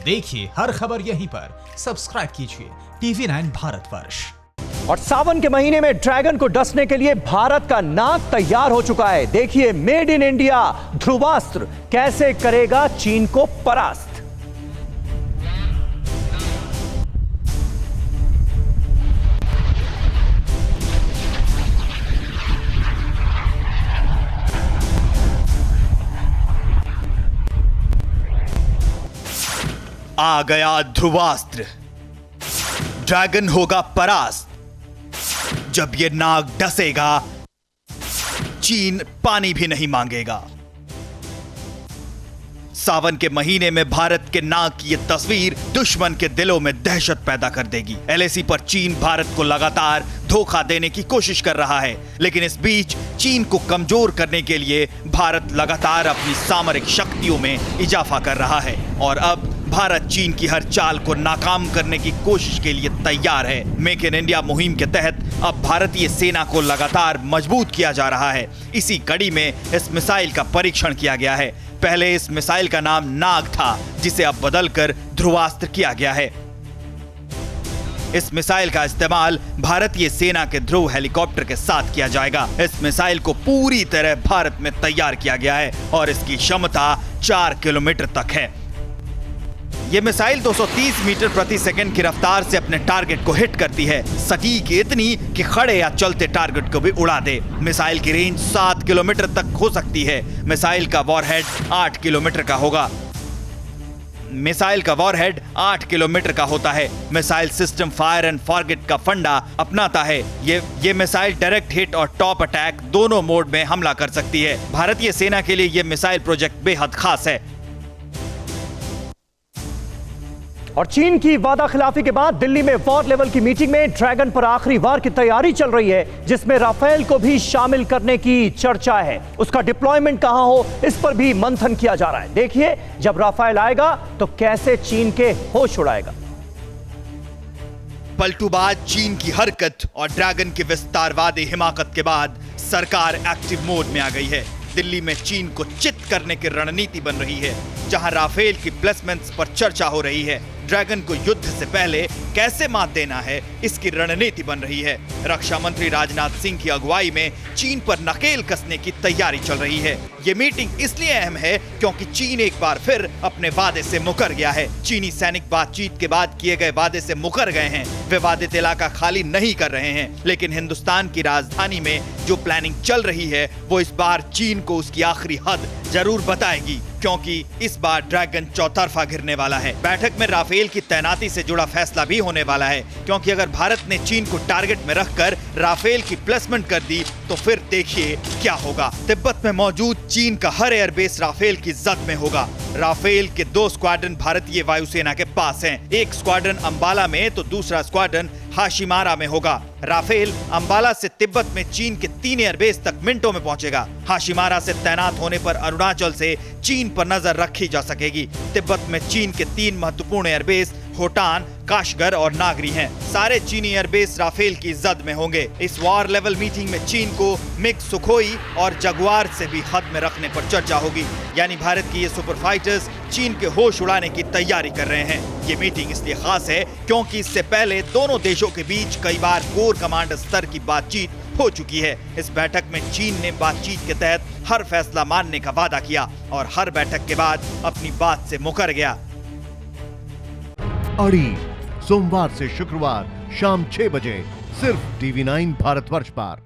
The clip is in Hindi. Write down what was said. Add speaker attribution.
Speaker 1: देखिए हर खबर यहीं पर। सब्सक्राइब कीजिए TV9 भारतवर्ष।
Speaker 2: और सावन के महीने में ड्रैगन को डसने के लिए भारत का नाग तैयार हो चुका है। देखिए मेड इन इंडिया ध्रुवास्त्र कैसे करेगा चीन को परास्त।
Speaker 3: आ गया ध्रुवास्त्र, ड्रैगन होगा परास्त। जब ये नाग डसेगा, चीन पानी भी नहीं मांगेगा। सावन के महीने में भारत के नाग की यह तस्वीर दुश्मन के दिलों में दहशत पैदा कर देगी। LAC पर चीन भारत को लगातार धोखा देने की कोशिश कर रहा है, लेकिन इस बीच चीन को कमजोर करने के लिए भारत लगातार अपनी सामरिक शक्तियों में इजाफा कर रहा है और अब भारत चीन की हर चाल को नाकाम करने की कोशिश के लिए तैयार है। मेक इन इंडिया मुहिम के तहत अब भारतीय सेना को लगातार मजबूत किया जा रहा है। इसी कड़ी में इस मिसाइल का परीक्षण किया गया है। पहले इस मिसाइल का नाम नाग था, जिसे अब बदलकर ध्रुवास्त्र किया गया है। इस मिसाइल का इस्तेमाल भारतीय सेना के ध्रुव हेलीकॉप्टर के साथ किया जाएगा। इस मिसाइल को पूरी तरह भारत में तैयार किया गया है और इसकी क्षमता 4 किलोमीटर तक है। यह मिसाइल 230 मीटर प्रति सेकंड की रफ्तार से अपने टारगेट को हिट करती है, सटीक इतनी कि खड़े या चलते टारगेट को भी उड़ा दे। मिसाइल की रेंज 7 किलोमीटर तक हो सकती है। मिसाइल का वॉरहेड 8 किलोमीटर का होगा। मिसाइल का वॉरहेड 8 किलोमीटर का होता है। Missile system fire and forget का फंडा अपनाता है। ये मिसाइल डायरेक्ट हिट और टॉप अटैक दोनों मोड में हमला कर सकती है। भारतीय सेना के लिए यह मिसाइल प्रोजेक्ट बेहद खास है।
Speaker 2: और चीन की वादा खिलाफी के बाद दिल्ली में वॉर लेवल की मीटिंग में ड्रैगन पर आखिरी वार की तैयारी चल रही है, जिसमें राफेल को भी शामिल करने की चर्चा है। उसका डिप्लॉयमेंट कहां हो, इस पर भी मंथन किया जा रहा है। देखिए जब राफेल आएगा तो कैसे चीन के होश उड़ाएगा।
Speaker 3: पलटूबाज चीन की हरकत और ड्रैगन के विस्तारवादी हिमाकत के बाद सरकार एक्टिव मोड में आ गई है। दिल्ली में चीन को चित करने की रणनीति बन रही है, जहां राफेल की प्लेसमेंट्स पर चर्चा हो रही है। ड्रैगन को युद्ध से पहले कैसे मात देना है, इसकी रणनीति बन रही है। रक्षा मंत्री राजनाथ सिंह की अगुवाई में चीन पर नकेल कसने की तैयारी चल रही है। ये मीटिंग इसलिए अहम है क्योंकि चीन एक बार फिर अपने वादे से मुकर गया है। चीनी सैनिक बातचीत के बाद किए गए वादे से मुकर गए हैं। वे वादित इलाका खाली नहीं कर रहे हैं, लेकिन हिंदुस्तान की राजधानी में जो प्लानिंग चल रही है वो इस बार चीन को उसकी आखिरी हद जरूर बताएगी, क्योंकि इस बार ड्रैगन चौतरफा घिरने वाला है। बैठक में राफेल की तैनाती से जुड़ा फैसला भी होने वाला है, क्योंकि अगर भारत ने चीन को टारगेट में रखकर राफेल की प्लेसमेंट कर दी तो फिर देखिए क्या होगा। तिब्बत में मौजूद चीन का हर एयरबेस राफेल की जद में होगा। राफेल के 2 स्क्वाड्रन भारतीय वायुसेना के पास हैं। एक स्क्वाड्रन अंबाला में तो दूसरा स्क्वाड्रन हाशिमारा में होगा। राफेल अंबाला से तिब्बत में चीन के 3 एयरबेस तक मिनटों में पहुंचेगा। हाशिमारा से तैनात होने पर अरुणाचल से चीन पर नजर रखी जा सकेगी। तिब्बत में चीन के 3 महत्वपूर्ण एयरबेस होटान, काशगर और नागरी हैं। सारे चीनी एयरबेस राफेल की जद में होंगे। इस वॉर लेवल मीटिंग में चीन को मिग सुखोई और जगुआर से भी हद में रखने पर चर्चा होगी। यानी भारत की ये सुपर फाइटर्स चीन के होश उड़ाने की तैयारी कर रहे हैं। ये मीटिंग इसलिए खास है क्योंकि इससे पहले दोनों देशों के बीच कई बार कोर कमांडर स्तर की बातचीत हो चुकी है। इस बैठक में चीन ने बातचीत के तहत हर फैसला मानने का वादा किया और हर बैठक के बाद अपनी बात से मुकर गया।
Speaker 4: अड़ी सोमवार से शुक्रवार शाम 6 बजे सिर्फ TV9 भारतवर्ष पर।